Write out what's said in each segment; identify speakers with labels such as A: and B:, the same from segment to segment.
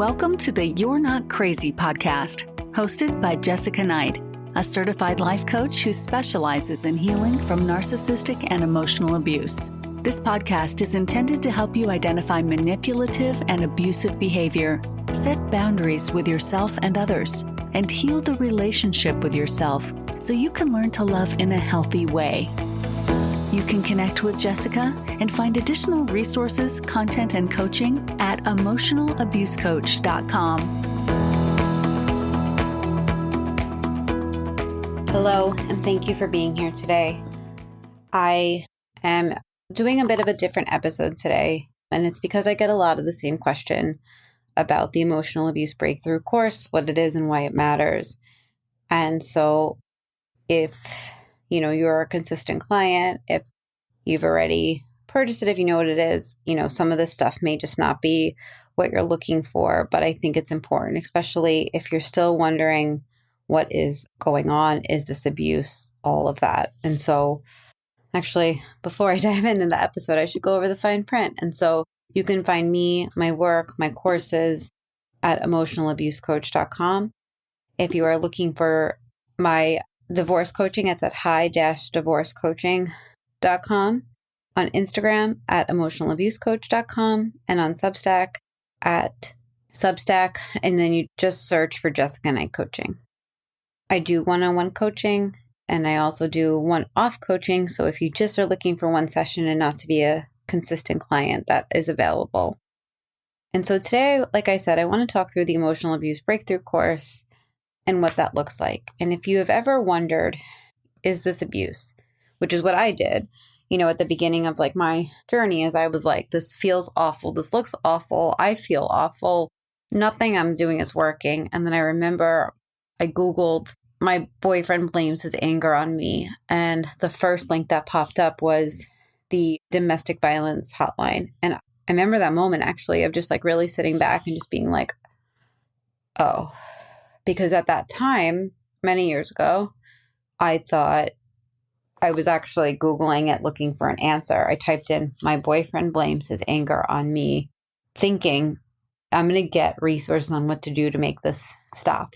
A: Welcome to the You're Not Crazy podcast, hosted by Jessica Knight, a certified life coach who specializes in healing from narcissistic and emotional abuse. This podcast is intended to help you identify manipulative and abusive behavior, set boundaries with yourself and others, and heal the relationship with yourself so you can learn to love in a healthy way. You can connect with Jessica and find additional resources, content, and coaching at emotionalabusecoach.com.
B: Hello, and thank you for being here today. I am doing a bit of a different episode today, and it's because I get a lot of the same question about the Emotional Abuse Breakthrough course, what it is and why it matters. And so if you're a consistent client, if you've already purchased it, if you know what it is, some of this stuff may just not be what you're looking for, but I think it's important, especially if you're still wondering what is going on, is this abuse, all of that. And so actually, before I dive into the episode, I should go over the fine print. And so you can find me, my work, my courses at emotionalabusecoach.com. If you are looking for my divorce coaching, it's at high-divorcecoaching.com, on Instagram at emotionalabusecoach.com, and on Substack at Substack, and then you just search for Jessica Knight Coaching. I do one-on-one coaching, and I also do one-off coaching, so if you just are looking for one session and not to be a consistent client, that is available. And so today, like I said, I want to talk through the Emotional Abuse Breakthrough course and what that looks like. And if you have ever wondered, is this abuse? Which is what I did, at the beginning of my journey, as I was like, this feels awful. This looks awful. I feel awful. Nothing I'm doing is working. And then I remember I Googled, my boyfriend blames his anger on me. And the first link that popped up was the domestic violence hotline. And I remember that moment actually of just really sitting back and just being like, oh. Because at that time, many years ago, I thought I was actually Googling it looking for an answer. I typed in, my boyfriend blames his anger on me, thinking I'm going to get resources on what to do to make this stop.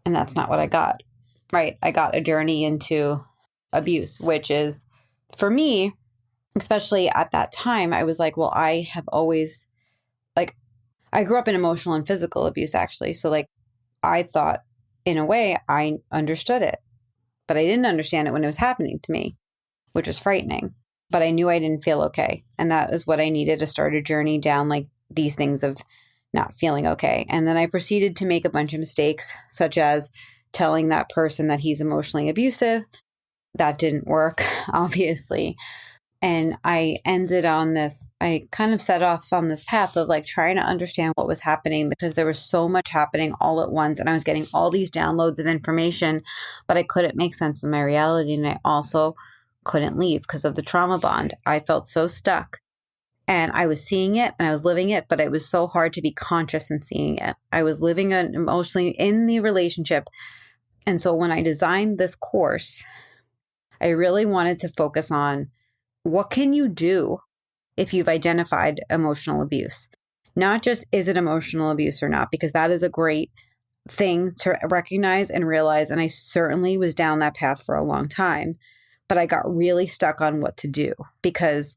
B: And that's not what I got, right? I got a journey into abuse, which is, for me, especially at that time, I was like, well, I have always, I grew up in emotional and physical abuse, actually. So I thought, in a way, I understood it, but I didn't understand it when it was happening to me, which was frightening. But I knew I didn't feel okay. And that is what I needed to start a journey down these things of not feeling okay. And then I proceeded to make a bunch of mistakes, such as telling that person that he's emotionally abusive. That didn't work, obviously. And I ended on this, I kind of set off on this path of trying to understand what was happening, because there was so much happening all at once. And I was getting all these downloads of information, but I couldn't make sense of my reality. And I also couldn't leave because of the trauma bond. I felt so stuck, and I was seeing it and I was living it, but it was so hard to be conscious in seeing it. I was living emotionally in the relationship. And so when I designed this course, I really wanted to focus on, what can you do if you've identified emotional abuse? Not just is it emotional abuse or not, because that is a great thing to recognize and realize. And I certainly was down that path for a long time, but I got really stuck on what to do, because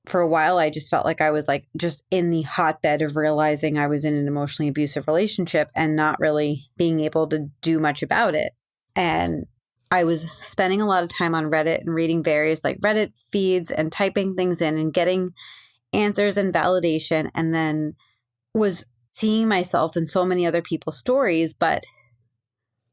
B: for a while I just felt like I was just in the hotbed of realizing I was in an emotionally abusive relationship and not really being able to do much about it. And I was spending a lot of time on Reddit and reading various Reddit feeds and typing things in and getting answers and validation, and then was seeing myself in so many other people's stories, but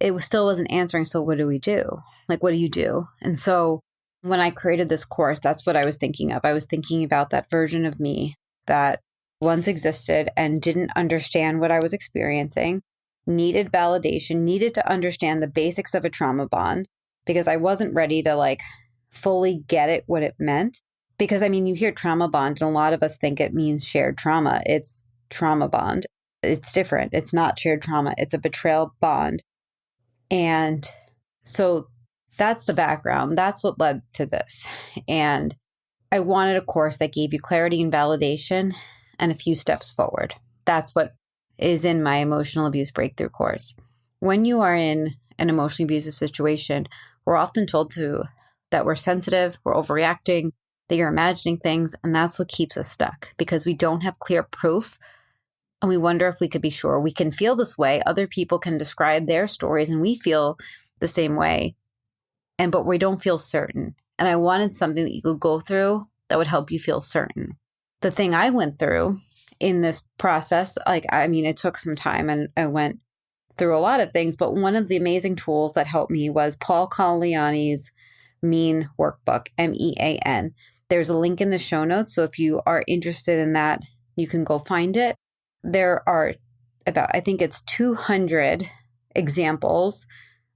B: it still wasn't answering. So what do we do? What do you do? And so when I created this course, that's what I was thinking of. I was thinking about that version of me that once existed and didn't understand what I was experiencing, needed validation, needed to understand the basics of a trauma bond, because I wasn't ready to fully get it, what it meant. Because you hear trauma bond and a lot of us think it means shared trauma. It's trauma bond. It's different. It's not shared trauma. It's a betrayal bond. And so that's the background. That's what led to this. And I wanted a course that gave you clarity and validation and a few steps forward. That's what is in my emotional abuse breakthrough course. When you are in an emotionally abusive situation, we're often told that we're sensitive, we're overreacting, that you're imagining things, and that's what keeps us stuck because we don't have clear proof. And we wonder if we could be sure. We can feel this way. Other people can describe their stories and we feel the same way. But we don't feel certain. And I wanted something that you could go through that would help you feel certain. The thing I went through in this process, it took some time and I went through a lot of things, but one of the amazing tools that helped me was Paul Colaianni's M.E.A.N workbook, M.E.A.N. There's a link in the show notes. So if you are interested in that, you can go find it. There are I think it's 200 examples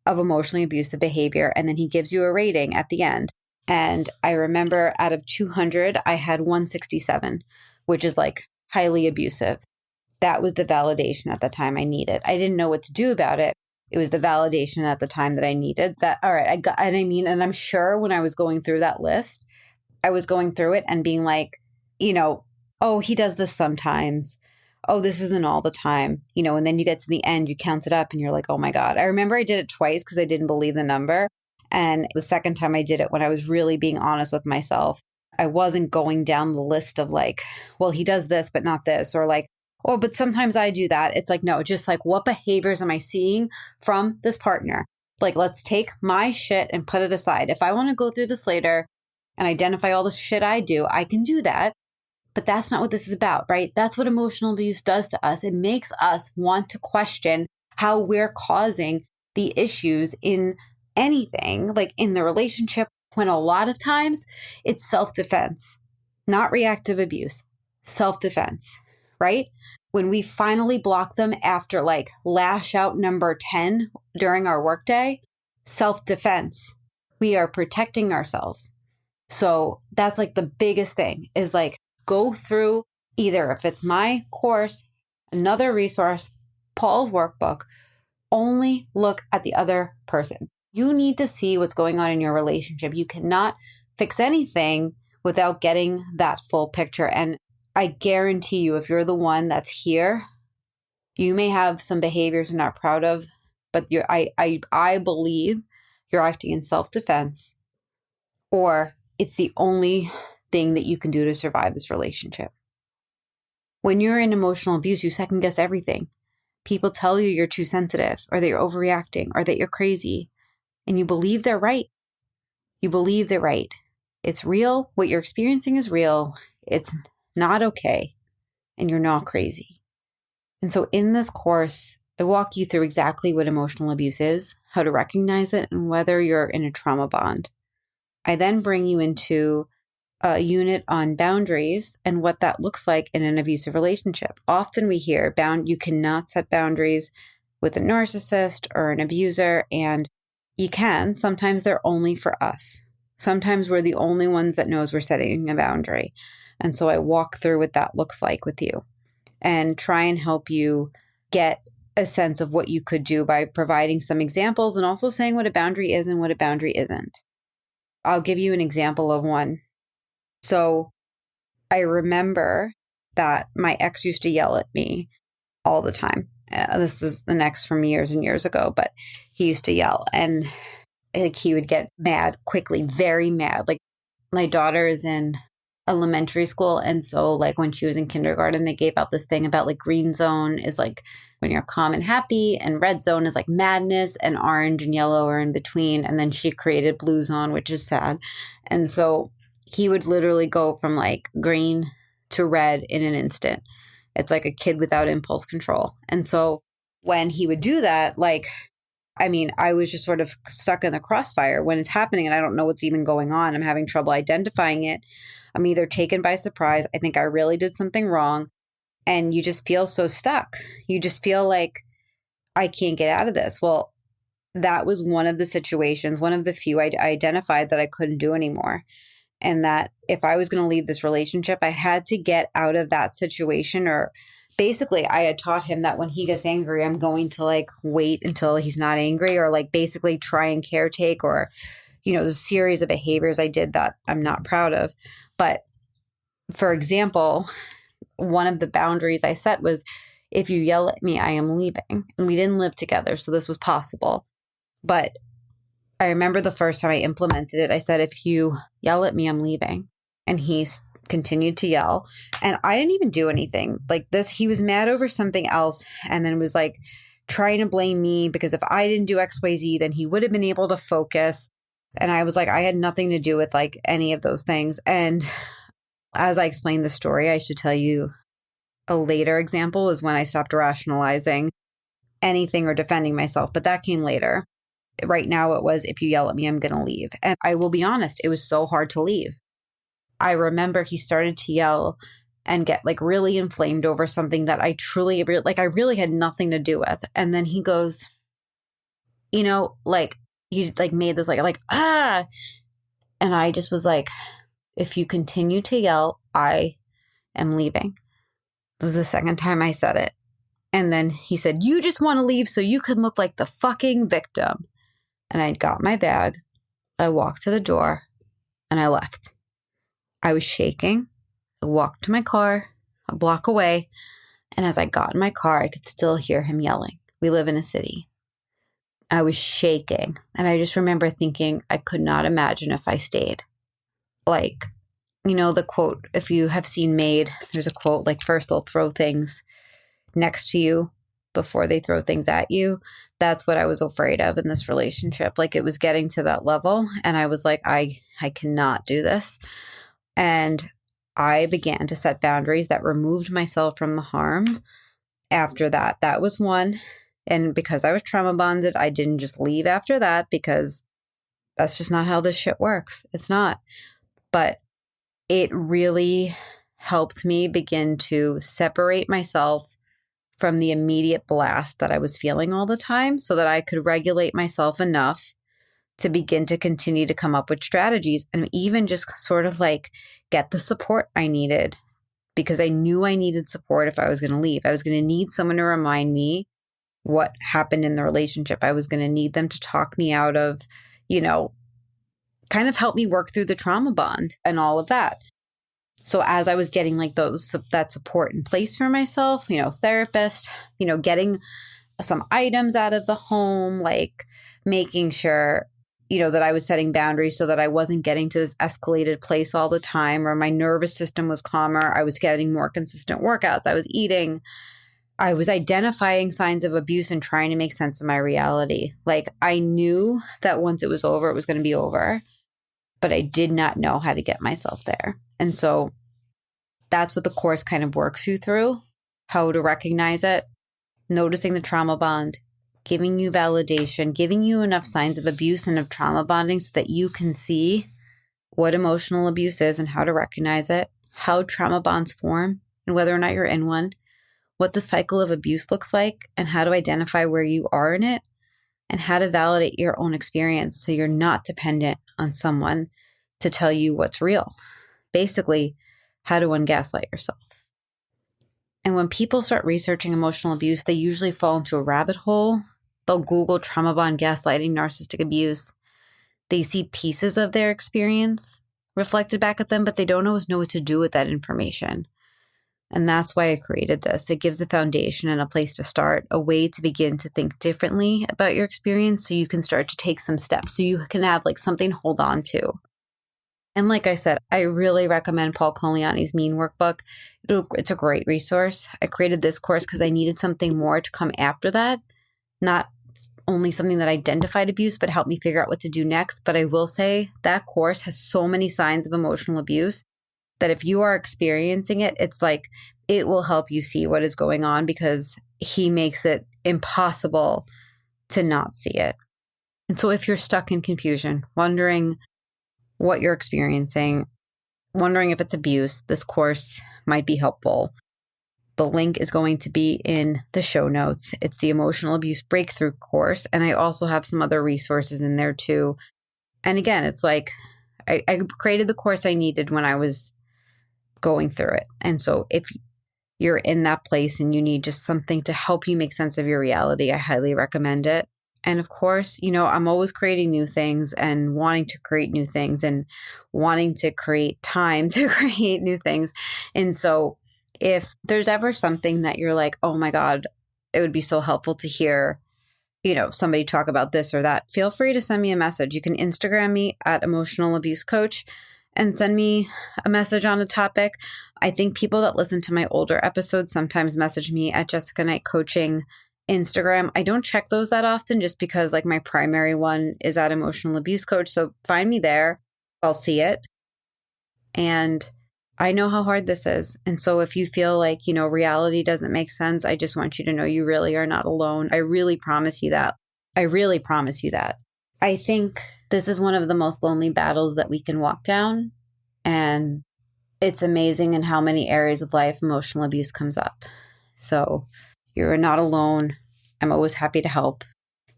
B: of emotionally abusive behavior. And then he gives you a rating at the end. And I remember out of 200, I had 167, which is like highly abusive. That was the validation at the time I needed. I didn't know what to do about it. It was the validation at the time that I needed that. All right. And I'm sure when I was going through that list, I was going through it and being like, oh, he does this sometimes. Oh, this isn't all the time, and then you get to the end, you count it up and you're like, oh my God. I remember I did it twice because I didn't believe the number. And the second time I did it, when I was really being honest with myself, I wasn't going down the list of like, well, he does this, but not this, or like, oh, but sometimes I do that. It's like, no, just like, what behaviors am I seeing from this partner? Like, let's take my shit and put it aside. If I want to go through this later and identify all the shit I do, I can do that. But that's not what this is about, right? That's what emotional abuse does to us. It makes us want to question how we're causing the issues in anything, like in the relationship, when a lot of times it's self-defense, not reactive abuse, self-defense, right? When we finally block them after like lash out number 10 during our workday, self-defense, we are protecting ourselves. So that's like the biggest thing is like, go through either if it's my course, another resource, Paul's workbook, only look at the other person. You need to see what's going on in your relationship. You cannot fix anything without getting that full picture. And I guarantee you, if you're the one that's here, you may have some behaviors you're not proud of, but I believe you're acting in self-defense, or it's the only thing that you can do to survive this relationship. When you're in emotional abuse, you second guess everything. People tell you you're too sensitive, or that you're overreacting, or that you're crazy, and you believe they're right. You believe they're right. It's real. What you're experiencing is real. It's not okay, and you're not crazy. And so in this course, I walk you through exactly what emotional abuse is, how to recognize it, and whether you're in a trauma bond. I then bring you into a unit on boundaries and what that looks like in an abusive relationship. Often we hear you cannot set boundaries with a narcissist or an abuser, and you can. Sometimes they're only for us. Sometimes we're the only ones that knows we're setting a boundary. And so I walk through what that looks like with you and try and help you get a sense of what you could do by providing some examples and also saying what a boundary is and what a boundary isn't. I'll give you an example of one. So I remember that my ex used to yell at me all the time. This is an ex from years and years ago, but he used to yell and like he would get mad quickly, very mad. Like my daughter is in elementary school. And so like when she was in kindergarten, they gave out this thing about like green zone is like when you're calm and happy, and red zone is like madness, and orange and yellow are in between. And then she created blue zone, which is sad. And so he would literally go from like green to red in an instant. It's like a kid without impulse control. And so when he would do that, I was just sort of stuck in the crossfire when it's happening and I don't know what's even going on. I'm having trouble identifying it. I'm either taken by surprise. I think I really did something wrong. And you just feel so stuck. You just feel like I can't get out of this. Well, that was one of the situations, one of the few I identified that I couldn't do anymore. And that if I was going to leave this relationship, I had to get out of that situation. Or basically, I had taught him that when he gets angry, I'm going to like wait until he's not angry, or like basically try and caretake, or, there's a series of behaviors I did that I'm not proud of. But for example, one of the boundaries I set was if you yell at me, I am leaving. And we didn't live together, so this was possible. But I remember the first time I implemented it, I said, if you yell at me, I'm leaving. And he continued to yell. And I didn't even do anything like this. He was mad over something else and then was like trying to blame me because if I didn't do XYZ, then he would have been able to focus. And I was like, I had nothing to do with like any of those things. And as I explained the story, I should tell you a later example is when I stopped rationalizing anything or defending myself. But that came later. Right now it was, if you yell at me, I'm going to leave. And I will be honest, it was so hard to leave. I remember he started to yell and get like really inflamed over something that I truly, like I really had nothing to do with. And then he goes, you know, like he like made this like, ah. And I just was like, if you continue to yell, I am leaving. It was the second time I said it. And then he said, you just want to leave so you can look like the fucking victim. And I got my bag. I walked to the door and I left. I was shaking. I walked to my car a block away. And as I got in my car, I could still hear him yelling. We live in a city. I was shaking. And I just remember thinking, I could not imagine if I stayed. Like, you know, the quote, if you have seen M.E.A.N, there's a quote like, first they'll throw things next to you before they throw things at you. That's what I was afraid of in this relationship. Like it was getting to that level. And I was like, I cannot do this. And I began to set boundaries that removed myself from the harm. After that, that was one. And because I was trauma bonded, I didn't just leave after that because that's just not how this shit works. It's not. But it really helped me begin to separate myself from the immediate blast that I was feeling all the time so that I could regulate myself enough to begin to continue to come up with strategies and even just sort of like get the support I needed because I knew I needed support if I was going to leave. I was going to need someone to remind me what happened in the relationship. I was going to need them to talk me out of, you know, kind of help me work through the trauma bond and all of that. So as I was getting like that support in place for myself, you know, therapist, you know, getting some items out of the home, like making sure, you know, that I was setting boundaries so that I wasn't getting to this escalated place all the time, or my nervous system was calmer. I was getting more consistent workouts. I was eating. I was identifying signs of abuse and trying to make sense of my reality. Like I knew that once it was over, it was going to be over, but I did not know how to get myself there. And so that's what the course kind of works you through, how to recognize it, noticing the trauma bond, giving you validation, giving you enough signs of abuse and of trauma bonding so that you can see what emotional abuse is and how to recognize it, how trauma bonds form and whether or not you're in one, what the cycle of abuse looks like and how to identify where you are in it, and how to validate your own experience so you're not dependent on someone to tell you what's real. Basically, how to ungaslight yourself. And when people start researching emotional abuse, they usually fall into a rabbit hole. They'll Google trauma bond gaslighting, narcissistic abuse. They see pieces of their experience reflected back at them, but they don't always know what to do with that information. And that's why I created this. It gives a foundation and a place to start, a way to begin to think differently about your experience so you can start to take some steps, so you can have like something to hold on to. And like I said, I really recommend Paul Colaianni's M.E.A.N workbook. It's a great resource. I created this course because I needed something more to come after that. Not only something that identified abuse, but helped me figure out what to do next. But I will say that course has so many signs of emotional abuse that if you are experiencing it, it's like it will help you see what is going on because he makes it impossible to not see it. And so if you're stuck in confusion, wondering what you're experiencing, wondering if it's abuse, this course might be helpful. The link is going to be in the show notes. It's the Emotional Abuse Breakthrough course. And I also have some other resources in there too. And again, it's like I created the course I needed when I was going through it. And so if you're in that place and you need just something to help you make sense of your reality, I highly recommend it. And of course, you know, I'm always creating new things and wanting to create new things and wanting to create time to create new things. And so if there's ever something that you're like, oh my God, it would be so helpful to hear, somebody talk about this or that, feel free to send me a message. You can Instagram me at Emotional Abuse Coach and send me a message on a topic. I think people that listen to my older episodes sometimes message me at Jessica Knight Coaching Instagram. I don't check those that often just because my primary one is at Emotional Abuse Coach. So find me there. I'll see it. And I know how hard this is. And so if you feel like, reality doesn't make sense, I just want you to know you really are not alone. I really promise you that. I really promise you that. I think this is one of the most lonely battles that we can walk down. And it's amazing in how many areas of life emotional abuse comes up. So you're not alone. I'm always happy to help.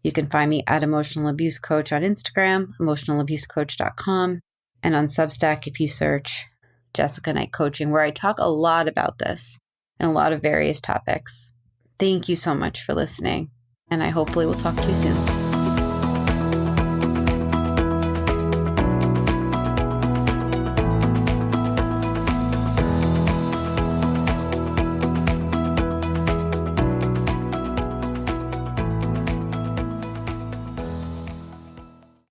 B: You can find me at Emotional Abuse Coach on Instagram, emotionalabusecoach.com, and on Substack if you search Jessica Knight Coaching, where I talk a lot about this and a lot of various topics. Thank you so much for listening, and I hopefully will talk to you soon.